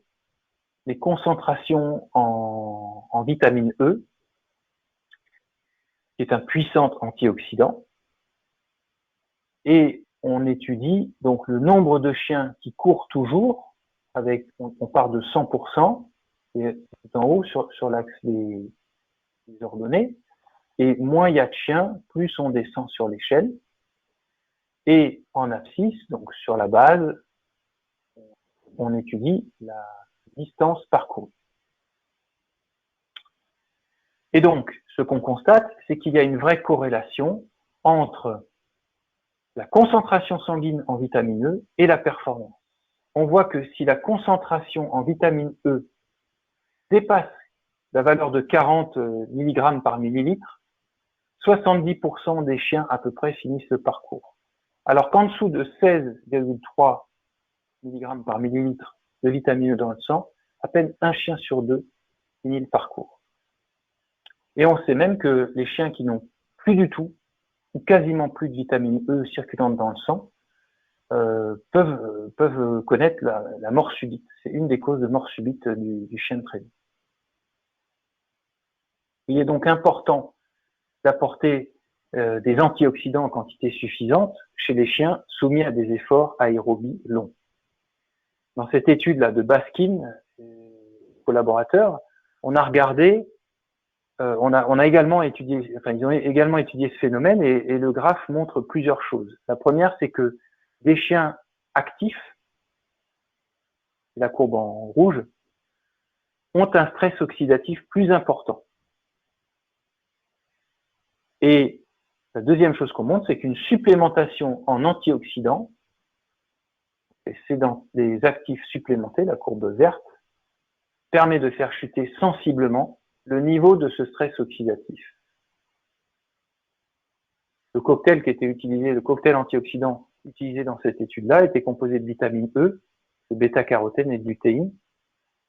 les concentrations en vitamine E, qui est un puissant antioxydant, et on étudie donc le nombre de chiens qui courent toujours, on part de 100%, et tout en haut sur l'axe des ordonnées, et moins il y a de chiens, plus on descend sur l'échelle, et en abscisse, donc sur la base, on étudie la distance parcourue. Et donc, ce qu'on constate, c'est qu'il y a une vraie corrélation entre la concentration sanguine en vitamine E et la performance. On voit que si la concentration en vitamine E dépasse la valeur de 40 mg par millilitre, 70% des chiens à peu près finissent le parcours. Alors qu'en dessous de 16,3 mg par millilitre de vitamine E dans le sang, à peine un chien sur deux finit le parcours. Et on sait même que les chiens qui n'ont plus du tout ou quasiment plus de vitamine E circulante dans le sang peuvent connaître la mort subite. C'est une des causes de mort subite du chien de trait. Il est donc important d'apporter des antioxydants en quantité suffisante chez les chiens soumis à des efforts aérobies longs. Dans cette étude-là de Baskin, collaborateurs, on a regardé, on a également étudié, enfin ils ont également étudié ce phénomène et le graphe montre plusieurs choses. La première, c'est que des chiens actifs, la courbe en rouge, ont un stress oxydatif plus important. Et la deuxième chose qu'on montre, c'est qu'une supplémentation en antioxydants, et c'est dans des actifs supplémentés, la courbe verte, permet de faire chuter sensiblement le niveau de ce stress oxydatif. Le cocktail qui était utilisé, le cocktail antioxydant utilisé dans cette étude-là était composé de vitamine E, de bêta-carotène et de lutéine.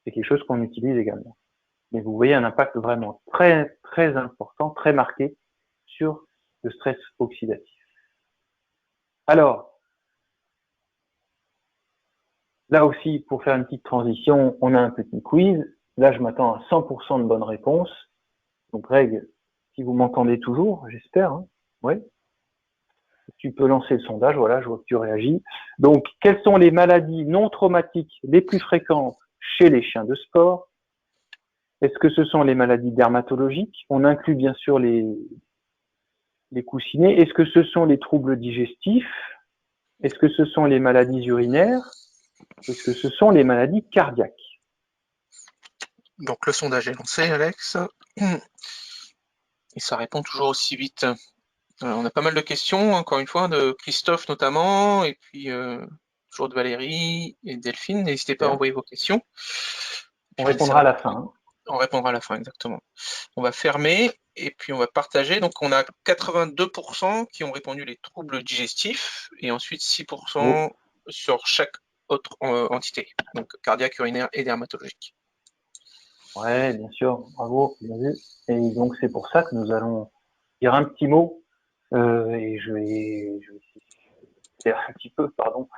C'est quelque chose qu'on utilise également. Mais vous voyez un impact vraiment très, très important, très marqué sur le stress oxydatif. Alors, là aussi, pour faire une petite transition, on a un petit quiz. Là, je m'attends à 100% de bonnes réponses. Donc, Greg, si vous m'entendez toujours, j'espère, hein, oui. Tu peux lancer le sondage, voilà, je vois que tu réagis. Donc, quelles sont les maladies non traumatiques les plus fréquentes chez les chiens de sport? Est-ce que ce sont les maladies dermatologiques? On inclut bien sûr les coussinets. Est-ce que ce sont les troubles digestifs? Est-ce que ce sont les maladies urinaires? Est-ce que ce sont les maladies cardiaques? Donc le sondage est lancé, Alex. Et ça répond toujours aussi vite. On a pas mal de questions, encore une fois, de Christophe notamment, et puis toujours de Valérie et Delphine. N'hésitez pas à envoyer vos questions. On répondra à la fin. Hein. On répondra à la fin, exactement. On va fermer et puis on va partager. Donc on a 82% qui ont répondu les troubles digestifs et ensuite 6% sur chaque autre entité, donc cardiaque, urinaire et dermatologique. Ouais, bien sûr, bravo, bien vu. Et donc c'est pour ça que nous allons dire un petit mot, et je vais dire un petit peu, pardon,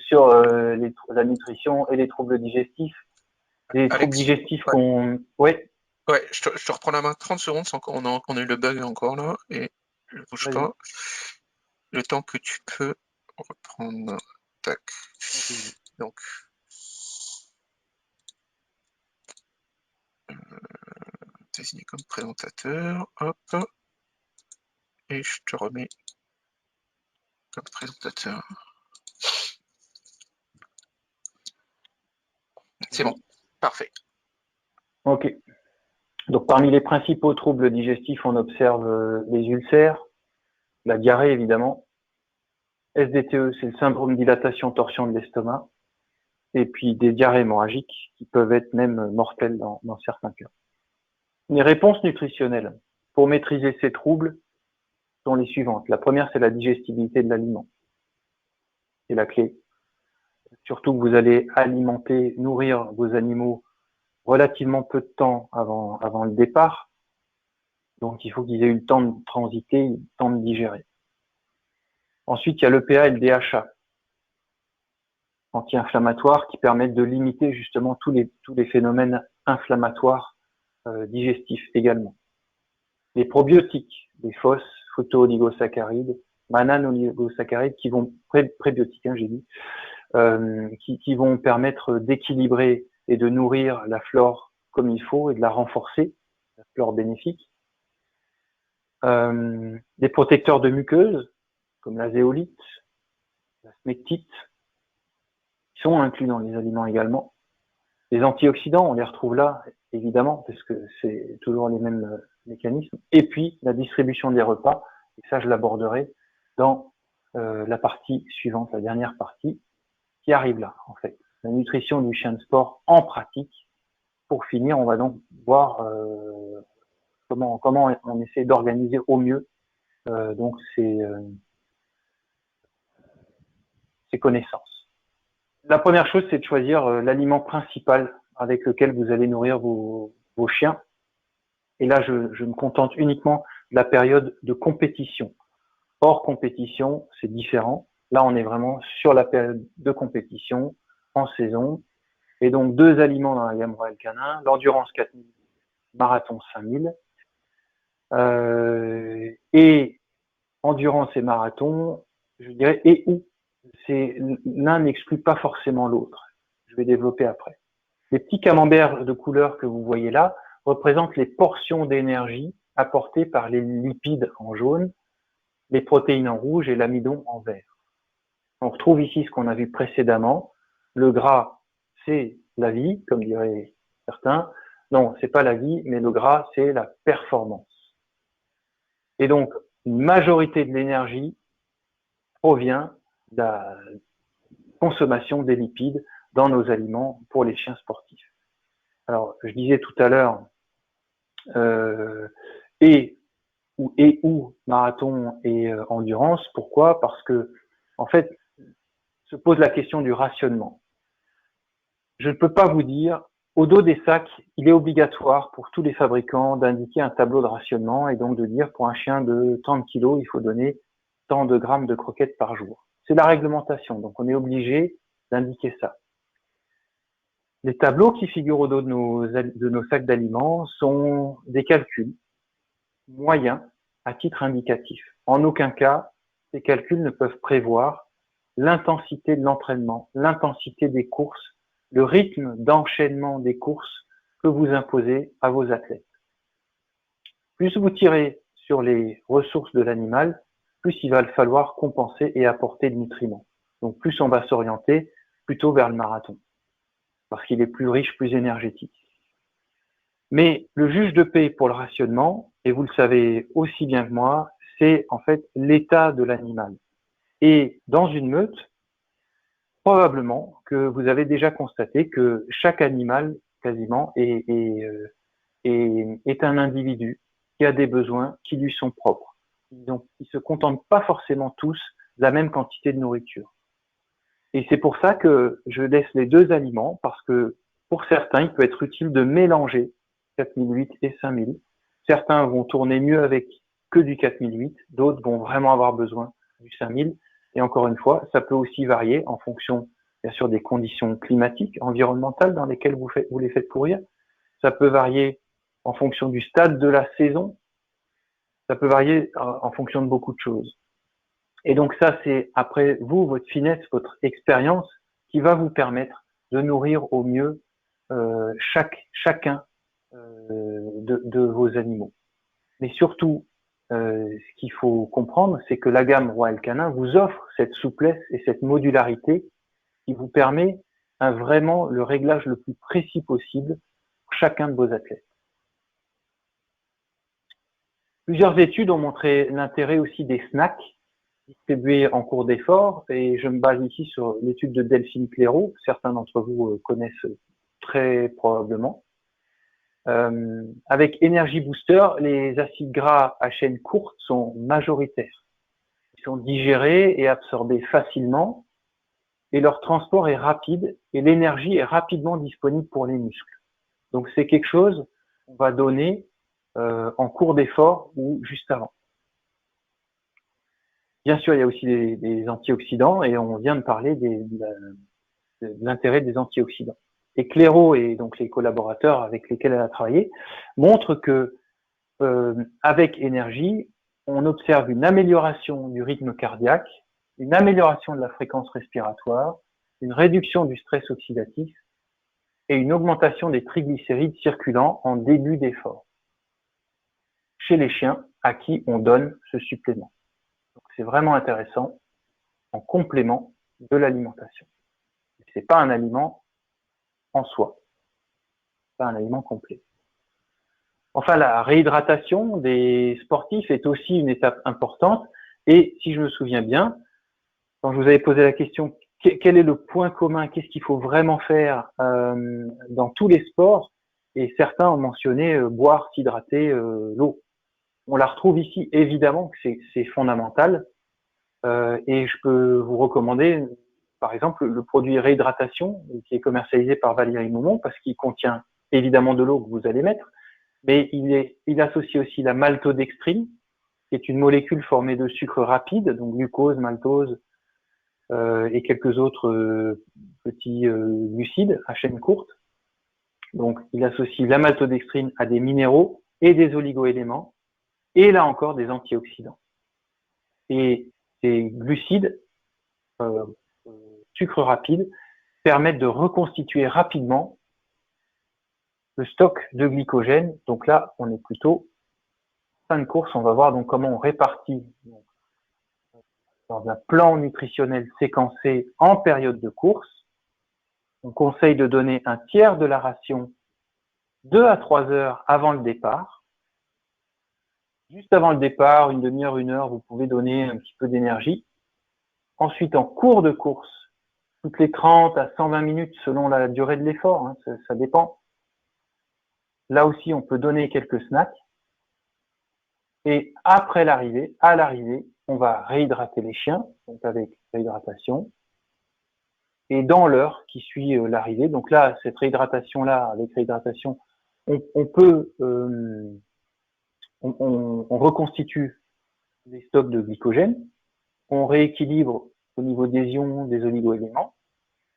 sur la nutrition et les troubles digestifs. Les Alex, troubles digestifs ouais. qu'on... Ouais. Ouais, je te reprends la main 30 secondes, on a eu le bug encore là, et je ne bouge pas. Le temps que tu peux reprendre. Tac. Donc. Désigné comme présentateur, hop, et je te remets comme présentateur. C'est bon, parfait. Ok. Donc, parmi les principaux troubles digestifs, on observe les ulcères, la diarrhée évidemment, SDTE, c'est le syndrome dilatation-torsion de l'estomac, et puis des diarrhées hémorragiques qui peuvent être même mortelles dans certains cas. Les réponses nutritionnelles pour maîtriser ces troubles sont les suivantes. La première, c'est la digestibilité de l'aliment. C'est la clé. Surtout que vous allez alimenter, nourrir vos animaux relativement peu de temps avant le départ. Donc, il faut qu'ils aient eu le temps de transiter, le temps de digérer. Ensuite, il y a l'EPA et le DHA, anti-inflammatoires, qui permettent de limiter justement tous les phénomènes inflammatoires digestifs également. Les probiotiques, les FOS, fructo-oligosaccharides, banane-oligosaccharides, qui vont, prébiotiques, j'ai dit, qui vont permettre d'équilibrer et de nourrir la flore comme il faut et de la renforcer, la flore bénéfique. Des protecteurs de muqueuses, comme la zéolite, la smectite, qui sont inclus dans les aliments également. Les antioxydants, on les retrouve là, évidemment, parce que c'est toujours les mêmes mécanismes. Et puis, la distribution des repas, et ça, je l'aborderai dans la partie suivante, la dernière partie, qui arrive là, en fait. La nutrition du chien de sport en pratique. Pour finir, on va donc voir comment on essaie d'organiser au mieux donc ces connaissances. La première chose, c'est de choisir l'aliment principal avec lequel vous allez nourrir vos chiens. Et là, je me contente uniquement de la période de compétition. Hors compétition, c'est différent. Là, on est vraiment sur la période de compétition, en saison. Et donc, 2 aliments dans la gamme Royal Canin, l'endurance 4000, marathon 5000. Et endurance et marathon, je dirais, et où l'un n'exclut pas forcément l'autre. Je vais développer après. Les petits camemberts de couleur que vous voyez là représentent les portions d'énergie apportées par les lipides en jaune, les protéines en rouge et l'amidon en vert. On retrouve ici ce qu'on a vu précédemment. Le gras, c'est la vie, comme diraient certains. Non, c'est pas la vie, mais le gras, c'est la performance. Et donc, une majorité de l'énergie provient de la consommation des lipides dans nos aliments pour les chiens sportifs. Alors, je disais tout à l'heure, et marathon et endurance. Pourquoi? Parce que, en fait, se pose la question du rationnement. Je ne peux pas vous dire, au dos des sacs, il est obligatoire pour tous les fabricants d'indiquer un tableau de rationnement et donc de dire pour un chien de tant de kilos, il faut donner tant de grammes de croquettes par jour. C'est la réglementation, donc on est obligé d'indiquer ça. Les tableaux qui figurent au dos de nos sacs d'aliments sont des calculs moyens à titre indicatif. En aucun cas, ces calculs ne peuvent prévoir l'intensité de l'entraînement, l'intensité des courses, le rythme d'enchaînement des courses que vous imposez à vos athlètes. Plus vous tirez sur les ressources de l'animal, plus il va falloir compenser et apporter de nutriments. Donc plus on va s'orienter plutôt vers le marathon, parce qu'il est plus riche, plus énergétique. Mais le juge de paix pour le rationnement, et vous le savez aussi bien que moi, c'est en fait l'état de l'animal. Et dans une meute, probablement que vous avez déjà constaté que chaque animal, quasiment, est un individu qui a des besoins qui lui sont propres. Ils se contentent pas forcément tous de la même quantité de nourriture. Et c'est pour ça que je laisse les 2 aliments, parce que pour certains, il peut être utile de mélanger 4008 et 5000. Certains vont tourner mieux avec que du 4008, d'autres vont vraiment avoir besoin du 5000. Et encore une fois, ça peut aussi varier en fonction, bien sûr, des conditions climatiques, environnementales dans lesquelles vous les faites courir. Ça peut varier en fonction du stade de la saison. Ça peut varier en fonction de beaucoup de choses. Et donc ça, c'est après vous, votre finesse, votre expérience qui va vous permettre de nourrir au mieux chacun de vos animaux. Mais surtout, ce qu'il faut comprendre, c'est que la gamme Royal Canin vous offre cette souplesse et cette modularité qui vous permet vraiment le réglage le plus précis possible pour chacun de vos athlètes. Plusieurs études ont montré l'intérêt aussi des snacks distribués en cours d'effort, et je me base ici sur l'étude de Delphine Clairaut, certains d'entre vous connaissent très probablement. Avec Energy Booster, les acides gras à chaîne courte sont majoritaires. Ils sont digérés et absorbés facilement, et leur transport est rapide, et l'énergie est rapidement disponible pour les muscles. Donc c'est quelque chose qu'on va donner en cours d'effort ou juste avant. Bien sûr, il y a aussi des antioxydants, et on vient de parler de l'intérêt des antioxydants. Et Clairaut et donc les collaborateurs avec lesquels elle a travaillé montrent que avec énergie, on observe une amélioration du rythme cardiaque, une amélioration de la fréquence respiratoire, une réduction du stress oxydatif et une augmentation des triglycérides circulant en début d'effort chez les chiens à qui on donne ce supplément. Donc c'est vraiment intéressant en complément de l'alimentation. C'est pas un aliment en soi, pas un aliment complet. Enfin, la réhydratation des sportifs est aussi une étape importante. Et si je me souviens bien, quand je vous avais posé la question, quel est le point commun, qu'est-ce qu'il faut vraiment faire dans tous les sports, et certains ont mentionné boire, s'hydrater, l'eau. On la retrouve ici, évidemment que c'est fondamental. Et je peux vous recommander, par exemple, le produit réhydratation qui est commercialisé par Valérie Maumont, parce qu'il contient évidemment de l'eau que vous allez mettre, mais il associe aussi la maltodextrine, qui est une molécule formée de sucre rapide, donc glucose, maltose et quelques autres petits glucides à chaîne courte. Donc, il associe la maltodextrine à des minéraux et des oligoéléments, et là encore des antioxydants. Et ces glucides, sucre rapide, permettent de reconstituer rapidement le stock de glycogène. Donc là, on est plutôt fin de course. On va voir donc comment on répartit dans un plan nutritionnel séquencé en période de course. On conseille de donner un tiers de la ration 2 à 3 heures avant le départ. Juste avant le départ, une demi-heure, une heure, vous pouvez donner un petit peu d'énergie. Ensuite, en cours de course, toutes les 30 à 120 minutes selon la durée de l'effort, hein, ça dépend. Là aussi, on peut donner quelques snacks. Et après l'arrivée, à l'arrivée, on va réhydrater les chiens, donc avec réhydratation. Et dans l'heure qui suit l'arrivée, donc là, cette réhydratation-là, avec réhydratation, on peut, on reconstitue les stocks de glycogène, on rééquilibre au niveau des ions, des oligoéléments,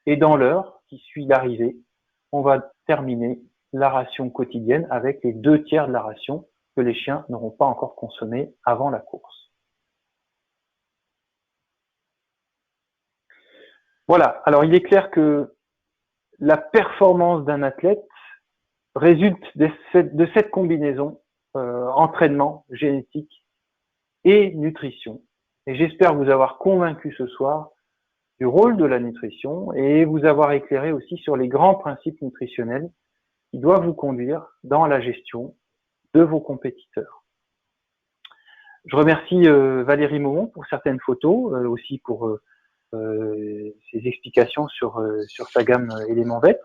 et dans l'heure qui suit l'arrivée, on va terminer la ration quotidienne avec les 2 tiers de la ration que les chiens n'auront pas encore consommé avant la course. Voilà, alors il est clair que la performance d'un athlète résulte de cette combinaison entraînement, génétique et nutrition. Et j'espère vous avoir convaincu ce soir du rôle de la nutrition et vous avoir éclairé aussi sur les grands principes nutritionnels qui doivent vous conduire dans la gestion de vos compétiteurs. Je remercie Valérie Maumont pour certaines photos, aussi pour ses explications sur sa gamme éléments VET.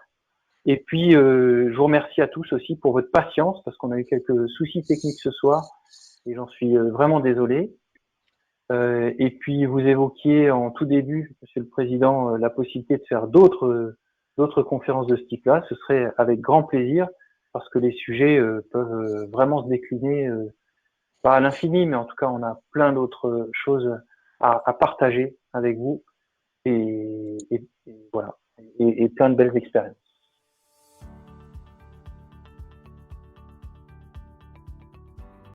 Et puis, je vous remercie à tous aussi pour votre patience, parce qu'on a eu quelques soucis techniques ce soir, et j'en suis vraiment désolé. Et puis, vous évoquiez en tout début, Monsieur le Président, la possibilité de faire d'autres conférences de ce type-là. Ce serait avec grand plaisir, parce que les sujets peuvent vraiment se décliner, pas à l'infini, mais en tout cas, on a plein d'autres choses à partager avec vous, et voilà, et plein de belles expériences.